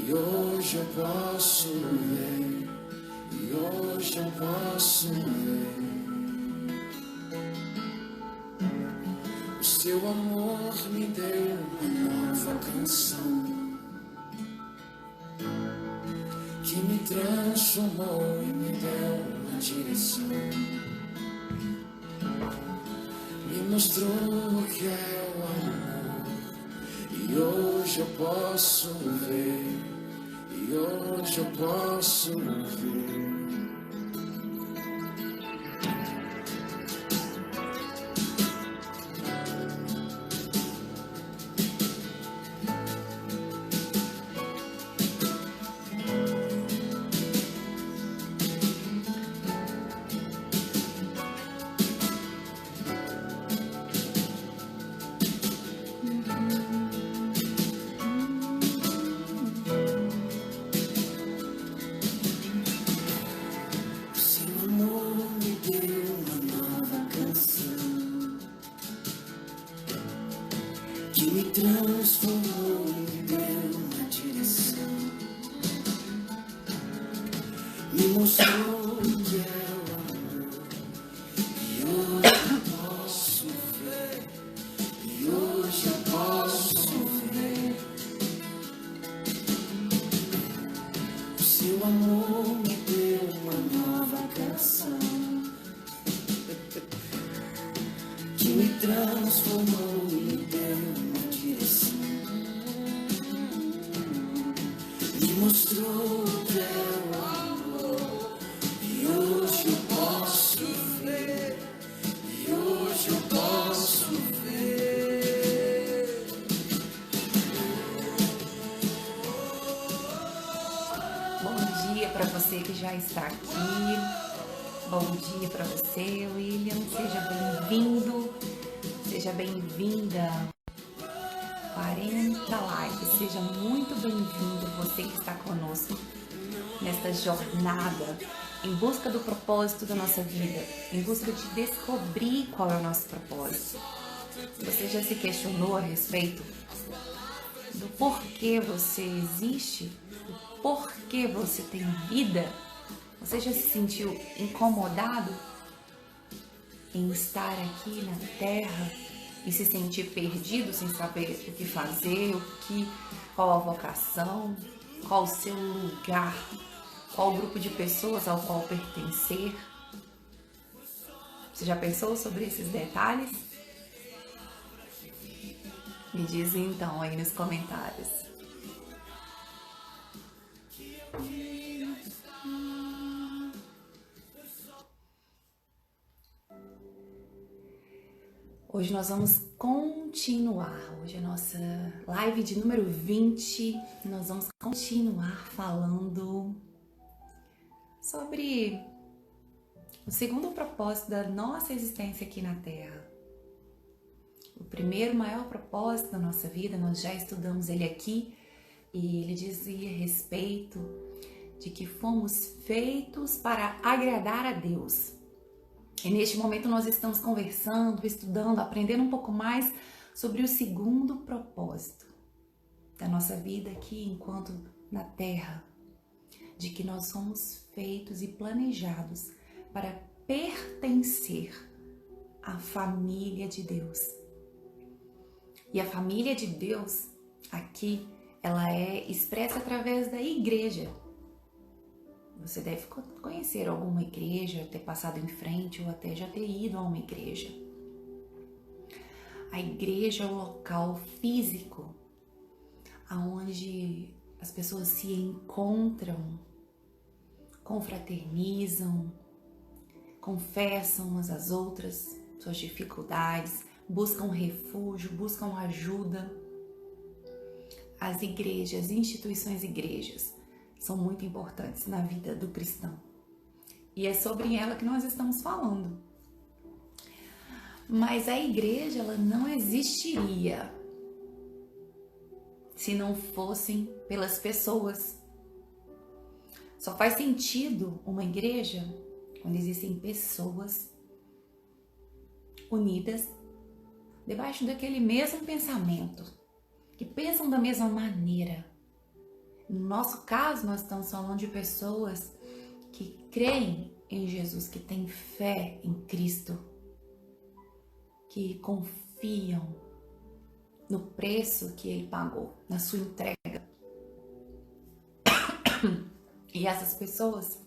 E hoje eu posso ver, e hoje eu posso ver o seu amor me deu uma nova canção que me transformou e me deu uma direção. Me mostrou o que é o amor. E hoje eu posso ver, e hoje eu posso ver. Que me transformou e me deu uma direção. Me mostrou o que é o amor. E hoje eu posso ver, e hoje eu posso ver o seu amor me deu uma nova canção que me transformou e me deu uma direção. Me mostrou o que é o amor. E hoje eu posso ver, e hoje eu posso ver. Bom dia para você que já está aqui. Bom dia para você, William. Seja bem-vindo, seja bem-vinda. 40 likes, seja muito bem-vindo você que está conosco nesta jornada em busca do propósito da nossa vida, em busca de descobrir qual é o nosso propósito. Você já se questionou a respeito do porquê você existe, do porquê você tem vida? Você já se sentiu incomodado em estar aqui na Terra e se sentir perdido sem saber o que fazer, qual a vocação, qual o seu lugar, qual o grupo de pessoas ao qual pertencer? Você já pensou sobre esses detalhes? Me diz então aí nos comentários. Hoje nós vamos continuar, hoje é a nossa live de número 20, nós vamos continuar falando sobre o segundo propósito da nossa existência aqui na Terra. O primeiro maior propósito da nossa vida, nós já estudamos ele aqui, e ele dizia a respeito de que fomos feitos para agradar a Deus. E neste momento nós estamos conversando, estudando, aprendendo um pouco mais sobre o segundo propósito da nossa vida aqui enquanto na Terra, de que nós somos feitos e planejados para pertencer à família de Deus. E a família de Deus aqui, ela é expressa através da igreja. Você deve conhecer alguma igreja, ter passado em frente ou até já ter ido a uma igreja. A igreja é o local físico onde as pessoas se encontram, confraternizam, confessam umas às outras suas dificuldades, buscam refúgio, buscam ajuda. As igrejas, instituições igrejas, são muito importantes na vida do cristão. E é sobre ela que nós estamos falando. Mas a igreja, ela não existiria se não fossem pelas pessoas. Só faz sentido uma igreja quando existem pessoas unidas debaixo daquele mesmo pensamento, que pensam da mesma maneira. No nosso caso, nós estamos falando de pessoas que creem em Jesus, que têm fé em Cristo, que confiam no preço que Ele pagou, na sua entrega. E essas pessoas,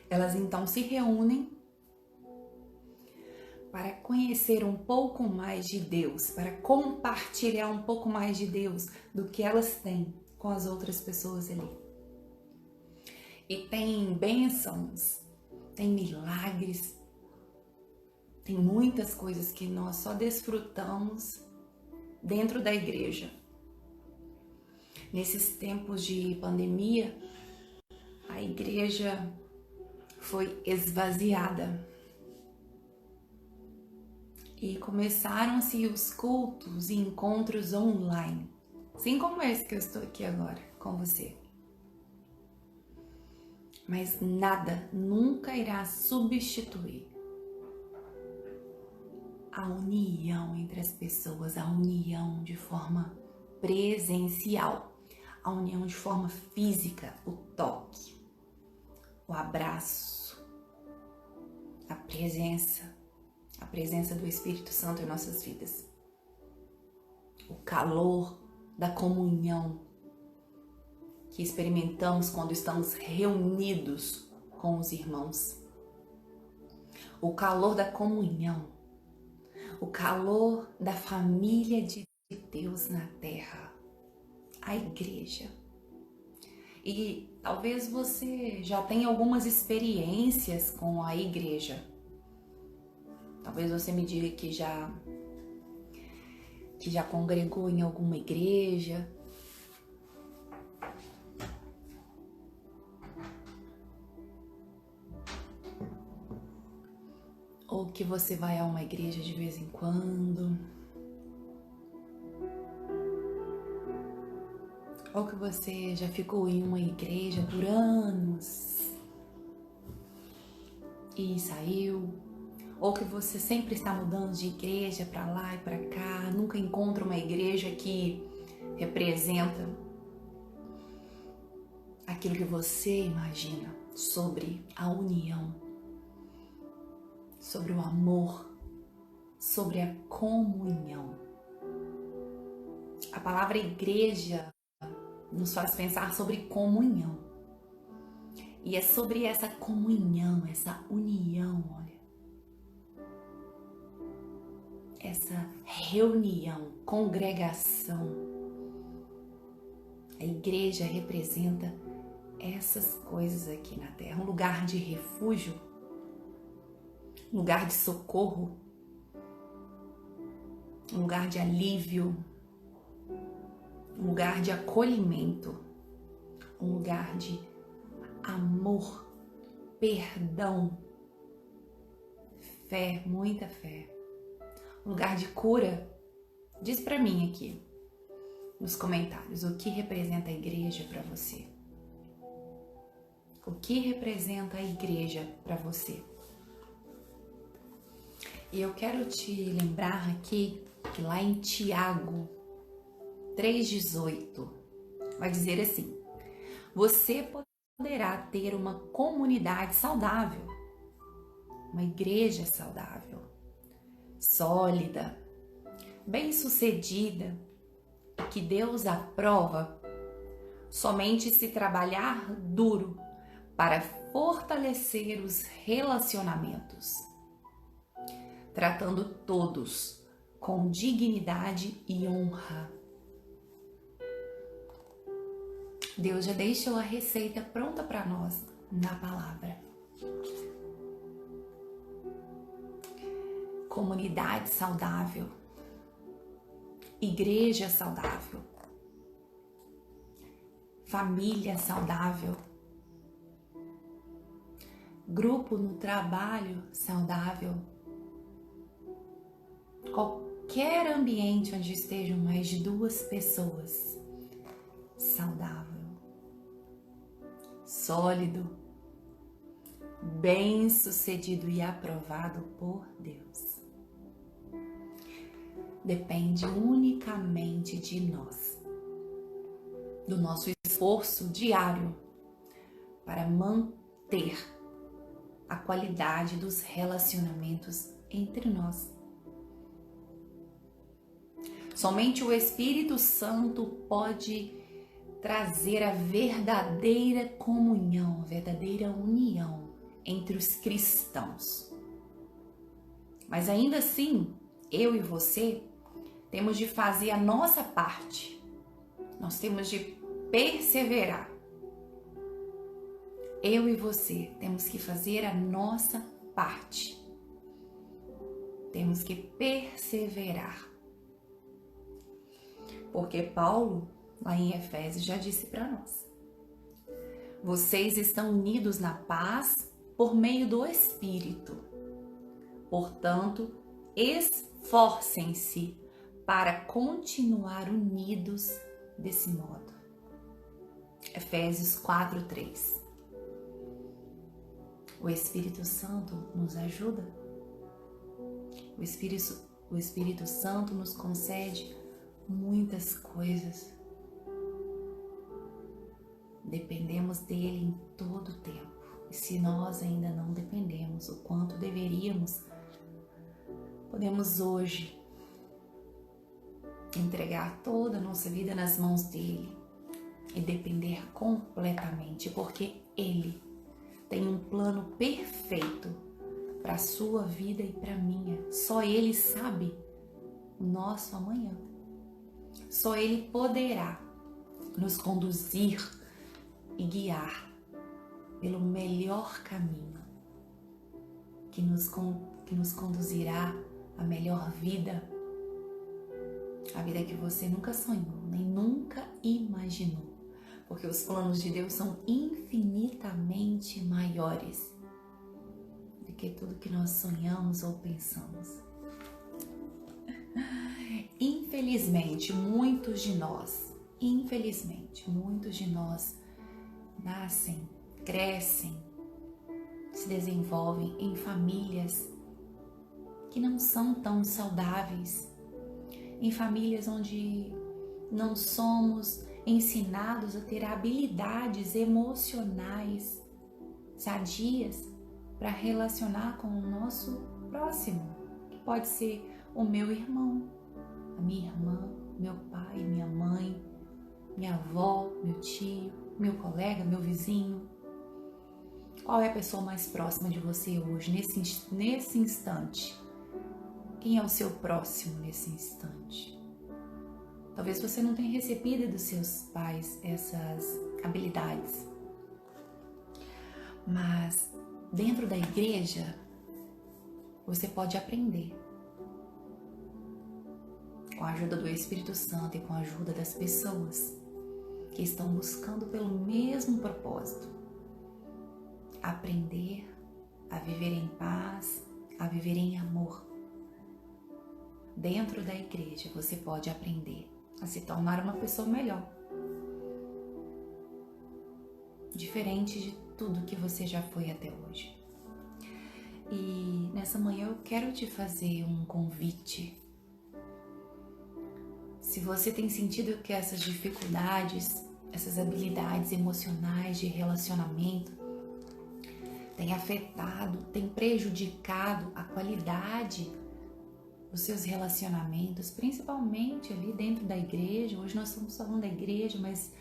elas então se reúnem para conhecer um pouco mais de Deus, para compartilhar um pouco mais de Deus do que elas têm com as outras pessoas ali. E tem bênçãos, tem milagres, tem muitas coisas que nós só desfrutamos dentro da igreja. Nesses tempos de pandemia, a igreja foi esvaziada. E começaram-se os cultos e encontros online, assim como esse que eu estou aqui agora com você. Mas nada nunca irá substituir a união entre as pessoas, a união de forma presencial, a união de forma física, o toque, o abraço, a presença do Espírito Santo em nossas vidas, o calor da comunhão que experimentamos quando estamos reunidos com os irmãos, o calor da comunhão, o calor da família de Deus na terra, a igreja. E talvez você já tenha algumas experiências com a igreja. Talvez você me diga que já congregou em alguma igreja. Ou que você vai a uma igreja de vez em quando. Ou que você já ficou em uma igreja por anos e saiu. Ou que você sempre está mudando de igreja para lá e para cá, nunca encontra uma igreja que representa aquilo que você imagina sobre a união, sobre o amor, sobre a comunhão. A palavra igreja nos faz pensar sobre comunhão. E é sobre essa comunhão, essa união, olha. Essa reunião, congregação. A igreja representa essas coisas aqui na terra. Um lugar de refúgio, um lugar de socorro, um lugar de alívio, um lugar de acolhimento, um lugar de amor, perdão, fé, muita fé. Um lugar de cura. Diz pra mim aqui nos comentários o que representa a igreja pra você. O que representa a igreja pra você? E eu quero te lembrar aqui que lá em Tiago 3,18 vai dizer assim: você poderá ter uma comunidade saudável, uma igreja saudável, sólida, bem-sucedida, que Deus aprova somente se trabalhar duro para fortalecer os relacionamentos, tratando todos com dignidade e honra. Deus já deixou a receita pronta para nós na palavra. Comunidade saudável, igreja saudável, família saudável, grupo no trabalho saudável, qualquer ambiente onde estejam mais de 2 pessoas, saudável, sólido, bem-sucedido e aprovado por Deus. Depende unicamente de nós. do nosso esforço diário para manter a qualidade dos relacionamentos entre nós. Somente o Espírito Santo pode trazer a verdadeira comunhão, a verdadeira união entre os cristãos. Mas ainda assim, eu e você temos de fazer a nossa parte. Nós temos de perseverar. Eu e você temos que fazer a nossa parte. Temos que perseverar. Porque Paulo, lá em Efésios, já disse para nós: vocês estão unidos na paz por meio do Espírito. Portanto, esforcem-se para continuar unidos desse modo. Efésios 4:3. O Espírito Santo nos ajuda. O Espírito Santo nos concede muitas coisas. Dependemos dele em todo o tempo. E se nós ainda não dependemos o quanto deveríamos, podemos hoje entregar toda a nossa vida nas mãos dele e depender completamente, porque ele tem um plano perfeito para a sua vida e para a minha. Só ele sabe o nosso amanhã. Só ele poderá nos conduzir e guiar pelo melhor caminho que nos conduzirá à melhor vida. A vida que você nunca sonhou, nem nunca imaginou. Porque os planos de Deus são infinitamente maiores do que tudo que nós sonhamos ou pensamos. Infelizmente, muitos de nós nascem, crescem, se desenvolvem em famílias que não são tão saudáveis, em famílias onde não somos ensinados a ter habilidades emocionais sadias para relacionar com o nosso próximo, que pode ser o meu irmão, a minha irmã, meu pai, minha mãe, minha avó, meu tio, meu colega, meu vizinho. Qual é a pessoa mais próxima de você hoje, nesse instante? Quem é o seu próximo nesse instante? Talvez você não tenha recebido dos seus pais essas habilidades. Mas dentro da igreja, você pode aprender. Com a ajuda do Espírito Santo e com a ajuda das pessoas que estão buscando pelo mesmo propósito. Aprender a viver em paz, a viver em amor. Dentro da igreja você pode aprender a se tornar uma pessoa melhor. Diferente de tudo que você já foi até hoje. E nessa manhã eu quero te fazer um convite. Se você tem sentido que essas dificuldades, essas habilidades emocionais de relacionamento têm afetado, têm prejudicado a qualidade dos seus relacionamentos, principalmente ali dentro da igreja. Hoje nós estamos falando da igreja, mas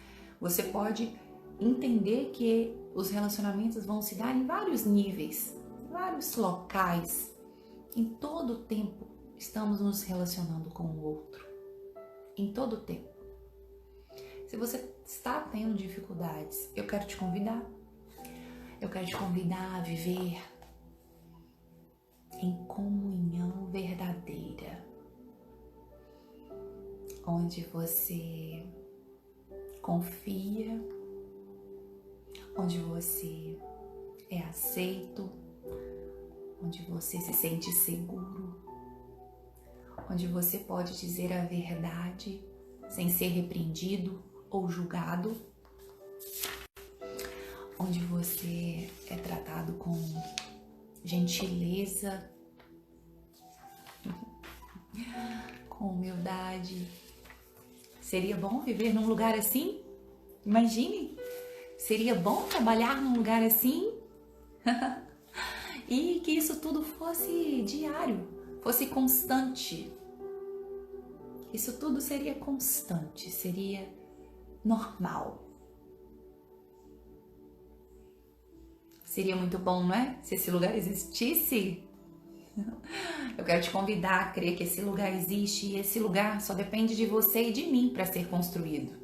você pode entender que os relacionamentos vão se dar em vários níveis, vários locais. Em todo o tempo estamos nos relacionando com o outro. Em todo o tempo. Se você está tendo dificuldades, eu quero te convidar. Eu quero te convidar a viver em comunhão verdadeira, onde você confia, onde você é aceito, onde você se sente seguro, onde você pode dizer a verdade sem ser repreendido ou julgado, onde você é tratado com gentileza, com humildade. Seria bom viver num lugar assim? Imagine, seria bom trabalhar num lugar assim e que isso tudo fosse diário, fosse constante. Isso tudo seria constante, seria normal. Seria muito bom, não é? Se esse lugar existisse. Eu quero te convidar a crer que esse lugar existe e esse lugar só depende de você e de mim para ser construído.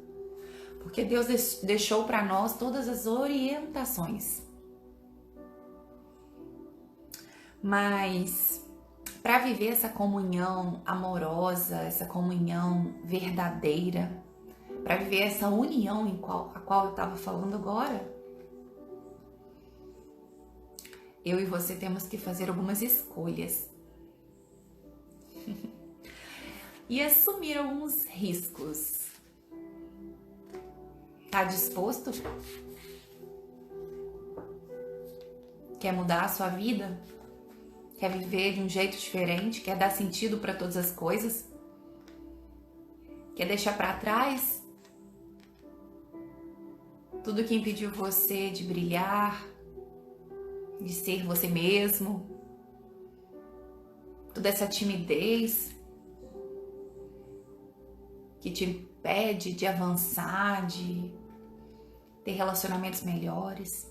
Porque Deus deixou para nós todas as orientações. Mas para viver essa comunhão amorosa, essa comunhão verdadeira, para viver essa união a qual eu estava falando agora, eu e você temos que fazer algumas escolhas e assumir alguns riscos. Tá disposto? Quer mudar a sua vida? Quer viver de um jeito diferente? Quer dar sentido para todas as coisas? Quer deixar para trás tudo que impediu você de brilhar, de ser você mesmo, toda essa timidez que te impede de avançar, de ter relacionamentos melhores,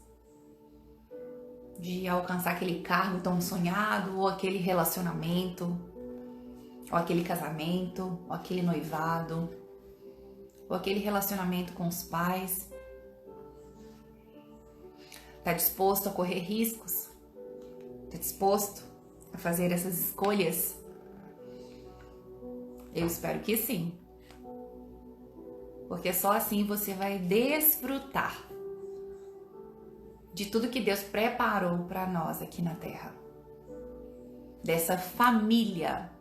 de alcançar aquele cargo tão sonhado, ou aquele relacionamento, ou aquele casamento, ou aquele noivado, ou aquele relacionamento com os pais. Tá disposto a correr riscos? Tá disposto a fazer essas escolhas? Eu espero que sim. Porque só assim você vai desfrutar de tudo que Deus preparou para nós aqui na Terra. Dessa família.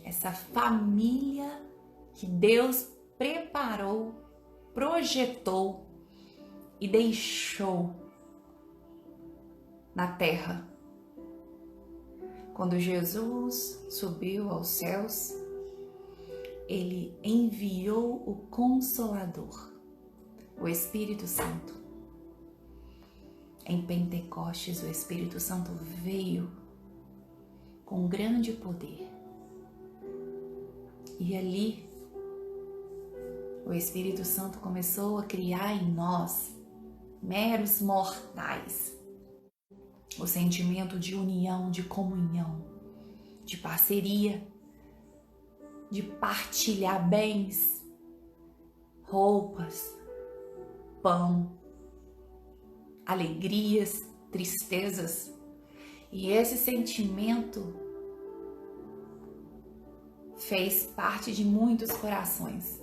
Essa família que Deus preparou, projetou e deixou na terra. Quando Jesus subiu aos céus, ele enviou o Consolador, o Espírito Santo. Em Pentecostes, o Espírito Santo veio com grande poder. E ali, o Espírito Santo começou a criar em nós, meros mortais, o sentimento de união, de comunhão, de parceria, de partilhar bens, roupas, pão, alegrias, tristezas. E esse sentimento fez parte de muitos corações,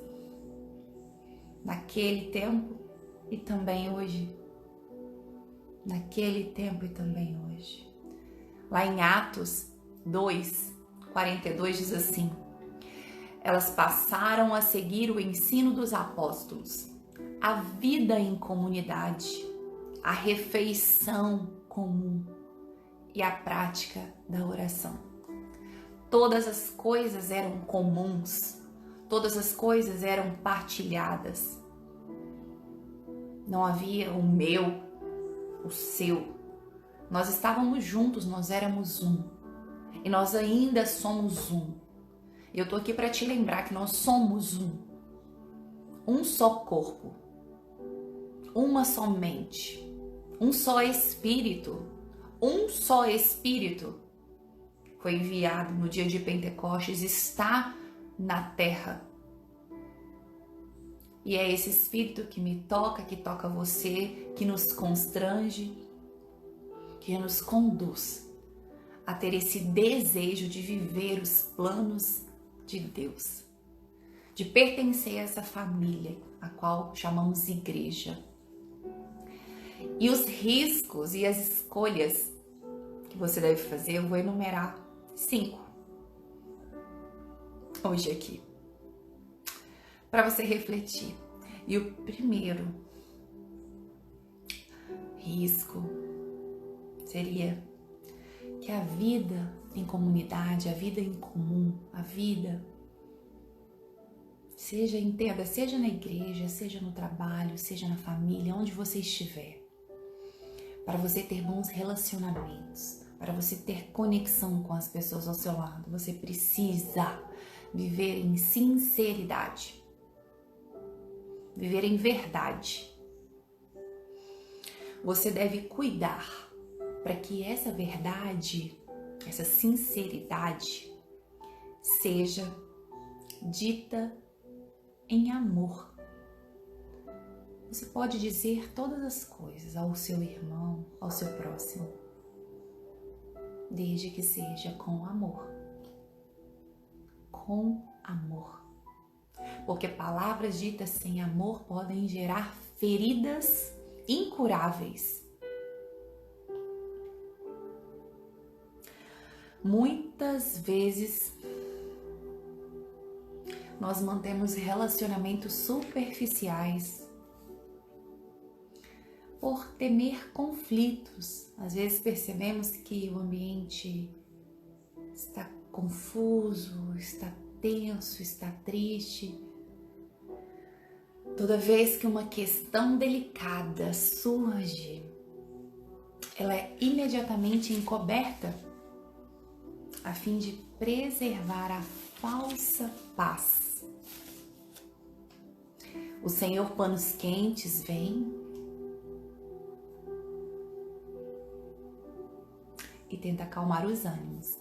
naquele tempo e também hoje. Naquele tempo e também hoje. Lá em Atos 2:42 diz assim: elas passaram a seguir o ensino dos apóstolos, a vida em comunidade, a refeição comum e a prática da oração. Todas as coisas eram comuns, todas as coisas eram partilhadas. Não havia o meu, o seu. Nós estávamos juntos, nós éramos um. E nós ainda somos um. E eu tô aqui para te lembrar que nós somos um. Um só corpo. Uma só mente. Um só espírito. Um só espírito foi enviado no dia de Pentecostes, está na terra. E é esse espírito que me toca, que toca você, que nos constrange, que nos conduz a ter esse desejo de viver os planos de Deus, de pertencer a essa família, a qual chamamos igreja. E os riscos e as escolhas que você deve fazer, eu vou enumerar 5 hoje aqui, para você refletir. E o primeiro risco seria que a vida em comunidade, a vida em comum, a vida Entenda, seja na igreja, seja no trabalho, seja na família, onde você estiver. Para você ter bons relacionamentos, para você ter conexão com as pessoas ao seu lado, você precisa viver em sinceridade, viver em verdade. Você deve cuidar para que essa verdade, essa sinceridade, seja dita em amor. Você pode dizer todas as coisas ao seu irmão, ao seu próximo, desde que seja com amor. Com amor. Porque palavras ditas sem amor podem gerar feridas incuráveis. Muitas vezes nós mantemos relacionamentos superficiais por temer conflitos. Às vezes percebemos que o ambiente está confuso, está tenso, está triste. Toda vez que uma questão delicada surge, ela é imediatamente encoberta a fim de preservar a falsa paz. O Senhor Panos Quentes vem e tenta acalmar os ânimos.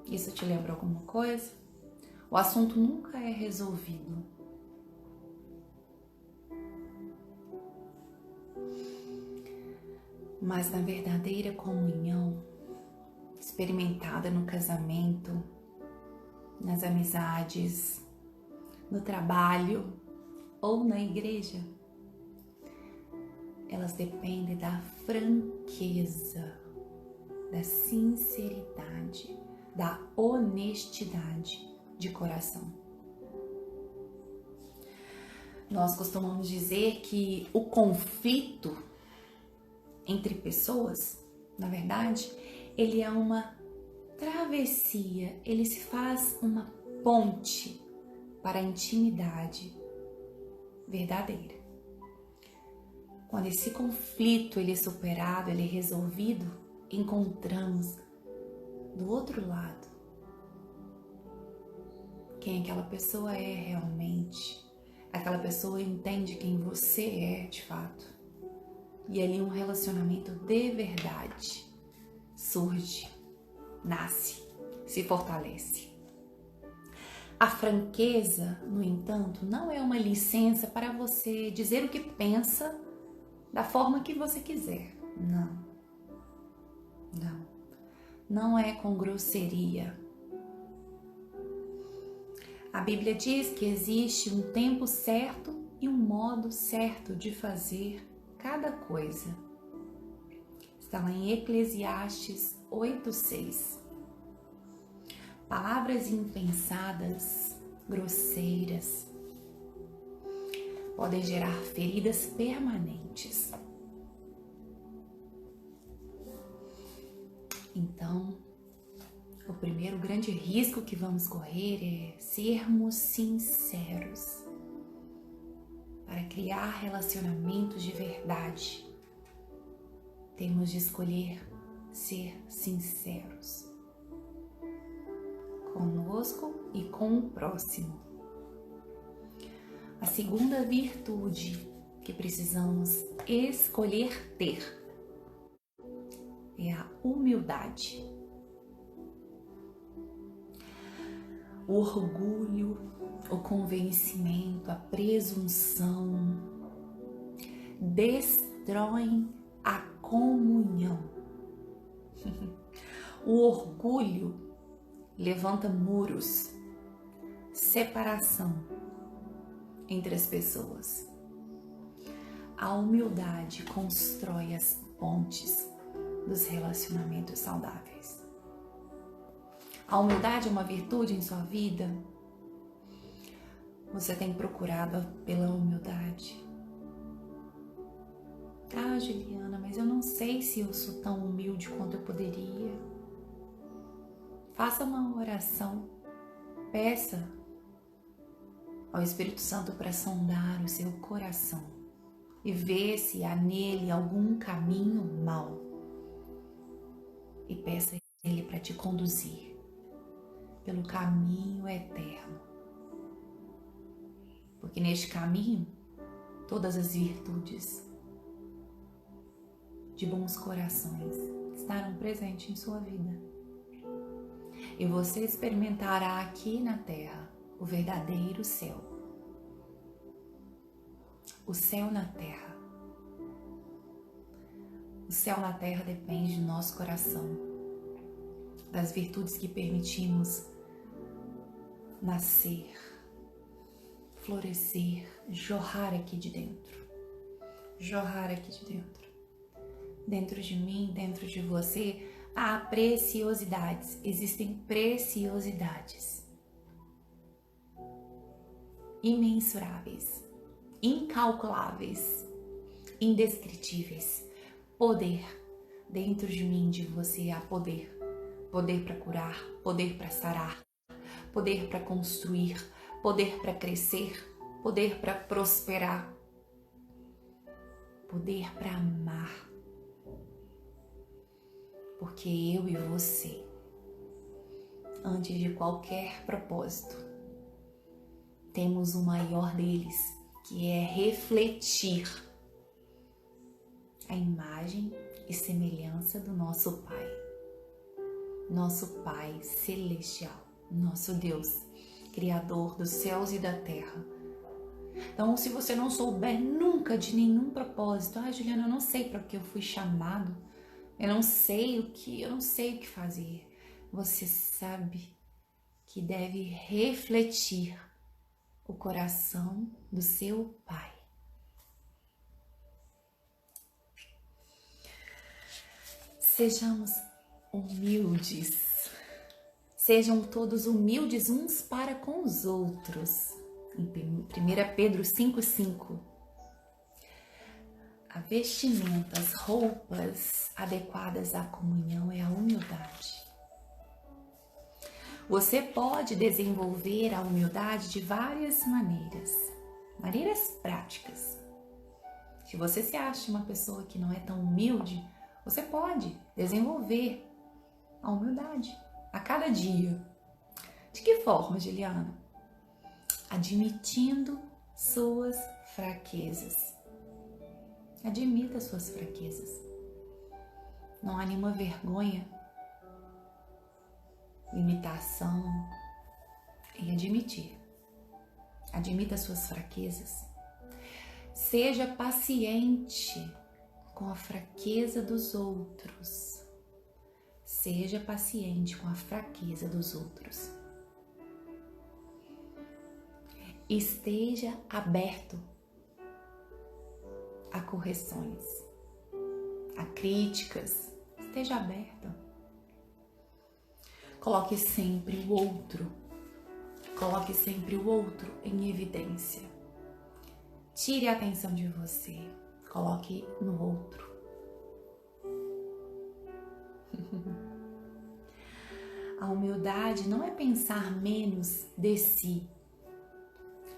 Isso te lembra alguma coisa? O assunto nunca é resolvido. Mas na verdadeira comunhão, experimentada no casamento, nas amizades, no trabalho ou na igreja, elas dependem da franqueza, da sinceridade, da honestidade de coração. Nós costumamos dizer que o conflito entre pessoas, na verdade, ele é uma travessia, ele se faz uma ponte para a intimidade verdadeira. Quando esse conflito ele é superado, ele é resolvido, encontramos do outro lado quem aquela pessoa é realmente. Aquela pessoa entende quem você é de fato. E ali um relacionamento de verdade surge, nasce, se fortalece. A franqueza, no entanto, não é uma licença para você dizer o que pensa da forma que você quiser. Não é com grosseria. A Bíblia diz que existe um tempo certo e um modo certo de fazer cada coisa. Está lá em Eclesiastes 8:6. Palavras impensadas, grosseiras, podem gerar feridas permanentes. Então, o primeiro grande risco que vamos correr é sermos sinceros. Para criar relacionamentos de verdade, temos de escolher ser sinceros conosco e com o próximo. A segunda virtude que precisamos escolher ter é a humildade. O orgulho, o convencimento, a presunção destroem a comunhão. O orgulho levanta muros, separação entre as pessoas. A humildade constrói as pontes dos relacionamentos saudáveis. A humildade é uma virtude em sua vida? Você tem procurado pela humildade? Ah, Juliana, mas eu não sei se eu sou tão humilde quanto eu poderia. Faça uma oração, peça ao Espírito Santo para sondar o seu coração e ver se há nele algum caminho mau. E peça a Ele para te conduzir pelo caminho eterno. Porque neste caminho, todas as virtudes de bons corações estarão presentes em sua vida. E você experimentará aqui na terra o verdadeiro céu. O céu na terra. O céu na terra depende do nosso coração, das virtudes que permitimos nascer, florescer, jorrar aqui de dentro. Jorrar aqui de dentro. Dentro de mim, dentro de você, há preciosidades. Existem preciosidades imensuráveis, incalculáveis, indescritíveis. Poder. Dentro de mim, de você, há poder. Poder para curar, poder para sarar, poder para construir, poder para crescer, poder para prosperar, poder para amar. Porque eu e você, antes de qualquer propósito, temos o maior deles, que é refletir a imagem e semelhança do nosso Pai celestial, nosso Deus, Criador dos céus e da terra. Então, se você não souber nunca de nenhum propósito, Juliana, eu não sei para que eu fui chamado, eu não sei o que fazer. Você sabe que deve refletir o coração do seu Pai. Sejamos humildes. Sejam todos humildes uns para com os outros. Em 1 Pedro 5,5. A vestimenta, as roupas adequadas à comunhão é a humildade. Você pode desenvolver a humildade de várias maneiras práticas. Se você se acha uma pessoa que não é tão humilde, você pode desenvolver a humildade a cada dia. De que forma, Juliana? Admitindo suas fraquezas. Admita suas fraquezas. Não há nenhuma vergonha, limitação em admitir. Admita suas fraquezas. Seja paciente com a fraqueza dos outros. Seja paciente com a fraqueza dos outros. Esteja aberto a correções, a críticas. Esteja aberto. Coloque sempre o outro. Coloque sempre o outro em evidência. Tire a atenção de você. Coloque no outro. A humildade não é pensar menos de si,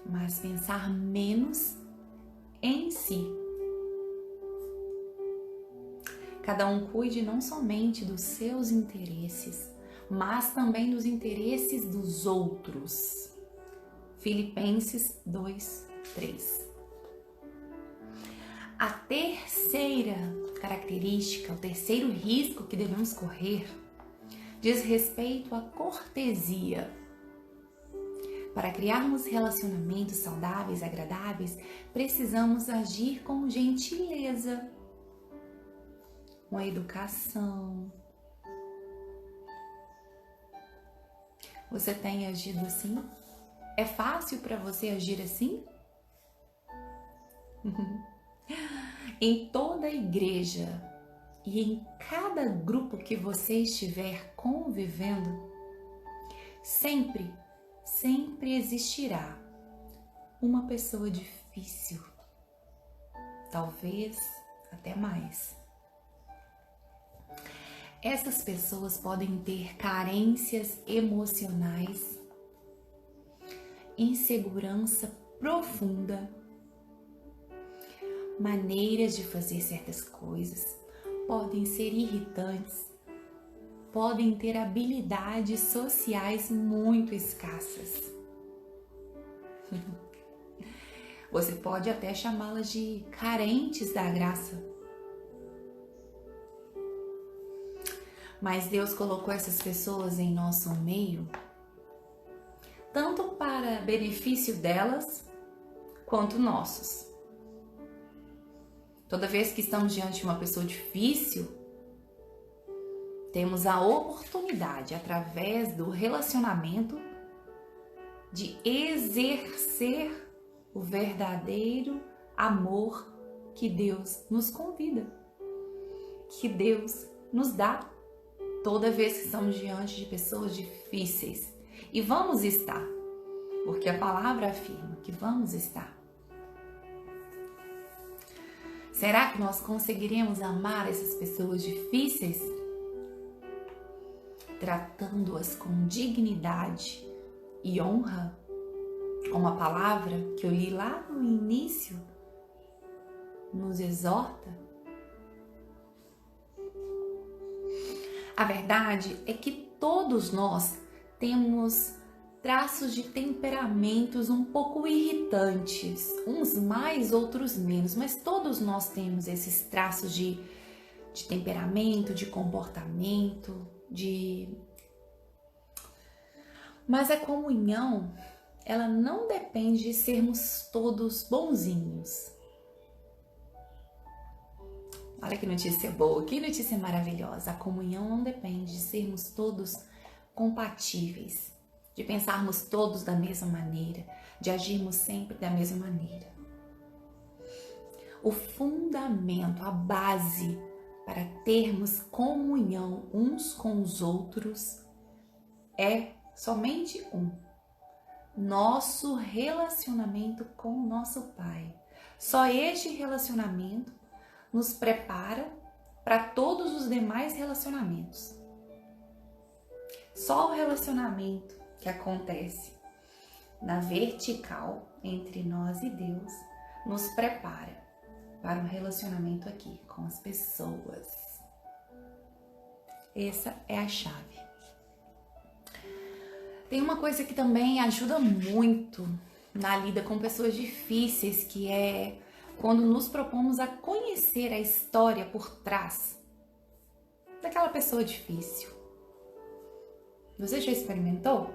mas pensar menos em si. Cada um cuide não somente dos seus interesses, mas também dos interesses dos outros. Filipenses 2:3. A terceira característica, o terceiro risco que devemos correr, diz respeito à cortesia. Para criarmos relacionamentos saudáveis e agradáveis, precisamos agir com gentileza, com educação. Você tem agido assim? É fácil para você agir assim? Em toda a igreja e em cada grupo que você estiver convivendo, sempre existirá uma pessoa difícil, talvez até mais. Essas pessoas podem ter carências emocionais insegurança profunda, maneiras de fazer certas coisas podem ser irritantes, podem ter habilidades sociais muito escassas. Você pode até chamá-las de carentes da graça. Mas Deus colocou essas pessoas em nosso meio, tanto para benefício delas, quanto nossos. Toda vez que estamos diante de uma pessoa difícil, temos a oportunidade, através do relacionamento, de exercer o verdadeiro amor que Deus nos convida, que Deus nos dá toda vez que estamos diante de pessoas difíceis. E vamos estar, porque a palavra afirma que vamos estar. Será que nós conseguiremos amar essas pessoas difíceis? Tratando-as com dignidade e honra, como a palavra que eu li lá no início nos exorta? A verdade é que todos nós temos traços de temperamentos um pouco irritantes, uns mais, outros menos, mas todos nós temos esses traços de temperamento, de comportamento, Mas a comunhão, ela não depende de sermos todos bonzinhos. Olha que notícia boa, que notícia maravilhosa. A comunhão não depende de sermos todos compatíveis, de pensarmos todos da mesma maneira, de agirmos sempre da mesma maneira. O fundamento, a base para termos comunhão uns com os outros é somente um: nosso relacionamento com o nosso Pai. Só este relacionamento nos prepara para todos os demais relacionamentos. Só o relacionamento que acontece na vertical entre nós e Deus nos prepara para um relacionamento aqui com as pessoas. Essa é a chave. Tem uma coisa que também ajuda muito na lida com pessoas difíceis, que é quando nos propomos a conhecer a história por trás daquela pessoa difícil. Você já experimentou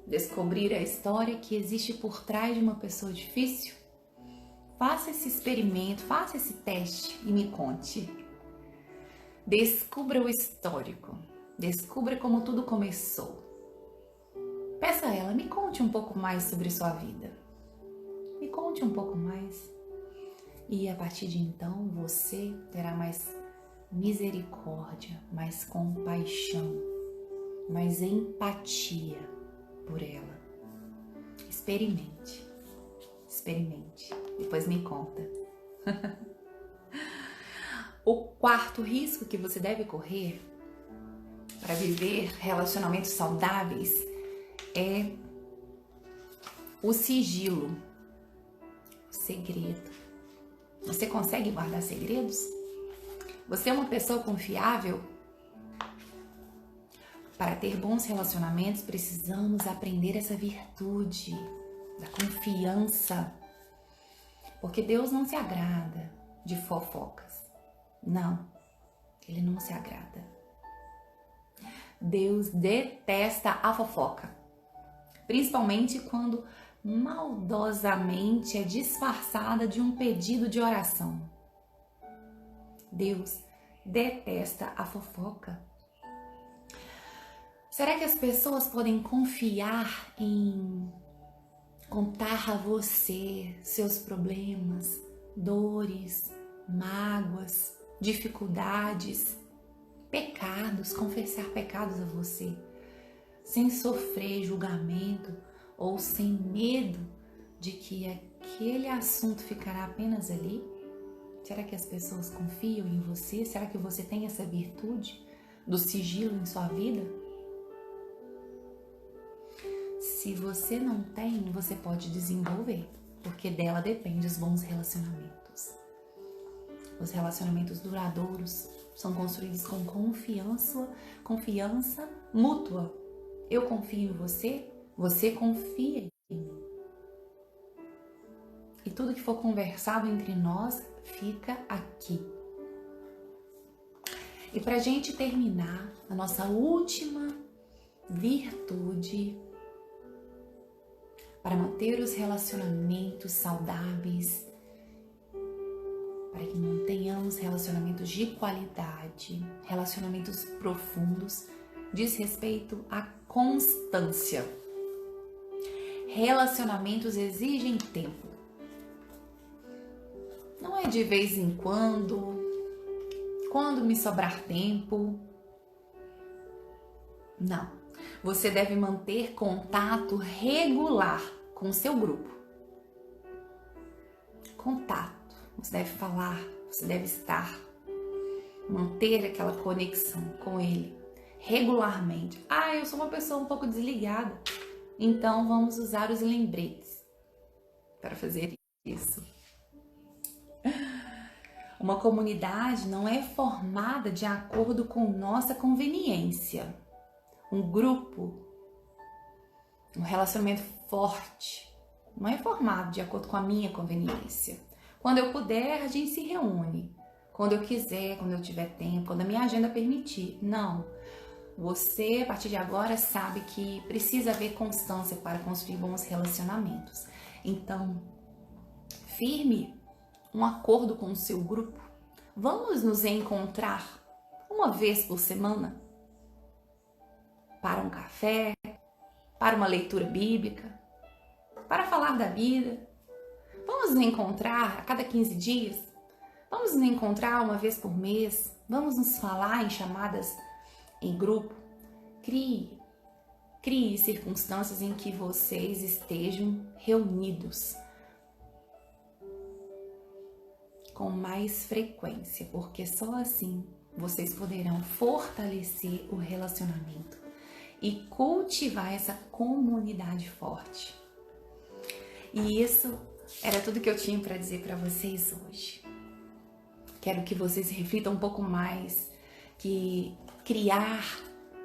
descobrir a história que existe por trás de uma pessoa difícil? Faça esse experimento, faça esse teste e me conte. Descubra o histórico, descubra como tudo começou. Peça a ela, me conte um pouco mais sobre sua vida. Me conte um pouco mais. E a partir de então, você terá mais misericórdia, mais compaixão, mais empatia por ela. Experimente. Experimente. Depois me conta. O quarto risco que você deve correr para viver relacionamentos saudáveis é o sigilo, o segredo. Você consegue guardar segredos? Você é uma pessoa confiável? Para ter bons relacionamentos, precisamos aprender essa virtude da confiança. Porque Deus não se agrada de fofocas. Não, Ele não se agrada. Deus detesta a fofoca. Principalmente quando maldosamente é disfarçada de um pedido de oração. Deus detesta a fofoca. Será que as pessoas podem confiar em contar a você seus problemas, dores, mágoas, dificuldades, pecados, confessar pecados a você, sem sofrer julgamento ou sem medo de que aquele assunto ficará apenas ali? Será que as pessoas confiam em você? Será que você tem essa virtude do sigilo em sua vida? Se você não tem, você pode desenvolver, porque dela depende os bons relacionamentos. Os relacionamentos duradouros são construídos com confiança mútua. Eu confio em você, você confia em mim. E tudo que for conversado entre nós fica aqui. E para a gente terminar, a nossa última virtude para manter os relacionamentos saudáveis, para que mantenhamos relacionamentos de qualidade, relacionamentos profundos, diz respeito à constância. Relacionamentos exigem tempo. Não é de vez em quando me sobrar tempo. Não. Você deve manter contato regular com o seu grupo. Contato. Você deve falar, você deve estar, manter aquela conexão com ele regularmente. Eu sou uma pessoa um pouco desligada, então vamos usar os lembretes para fazer isso. Uma comunidade não é formada de acordo com nossa conveniência. Um grupo, um relacionamento forte, não é formado de acordo com a minha conveniência. Quando eu puder, a gente se reúne. Quando eu quiser, quando eu tiver tempo, quando a minha agenda permitir. Não. Você, a partir de agora, sabe que precisa haver constância para construir bons relacionamentos. Então, firme um acordo com o seu grupo. Vamos nos encontrar uma vez por semana para um café, para uma leitura bíblica, para falar da vida. Vamos nos encontrar a cada 15 dias? Vamos nos encontrar uma vez por mês? Vamos nos falar em chamadas em grupo? Crie circunstâncias em que vocês estejam reunidos com mais frequência, porque só assim vocês poderão fortalecer o relacionamento e cultivar essa comunidade forte. E isso era tudo que eu tinha para dizer para vocês hoje. Quero que vocês reflitam um pouco mais que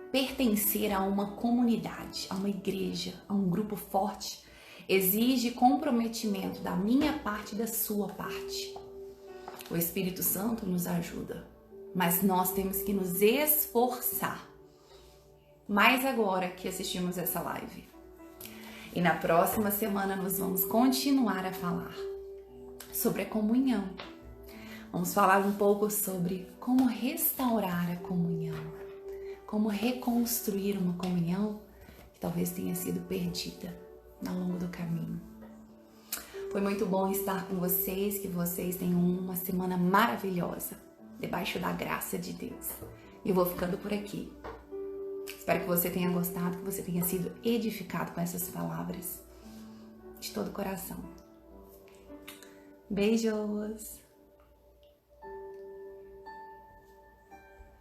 pertencer a uma comunidade, a uma igreja, a um grupo forte, exige comprometimento da minha parte e da sua parte. O Espírito Santo nos ajuda, mas nós temos que nos esforçar. Mais agora que assistimos essa live. E na próxima semana nós vamos continuar a falar sobre a comunhão. Vamos falar um pouco sobre como restaurar a comunhão, como reconstruir uma comunhão que talvez tenha sido perdida ao longo do caminho. Foi muito bom estar com vocês, que vocês tenham uma semana maravilhosa, debaixo da graça de Deus. E eu vou ficando por aqui. Espero que você tenha gostado, que você tenha sido edificado com essas palavras de todo o coração. Beijos!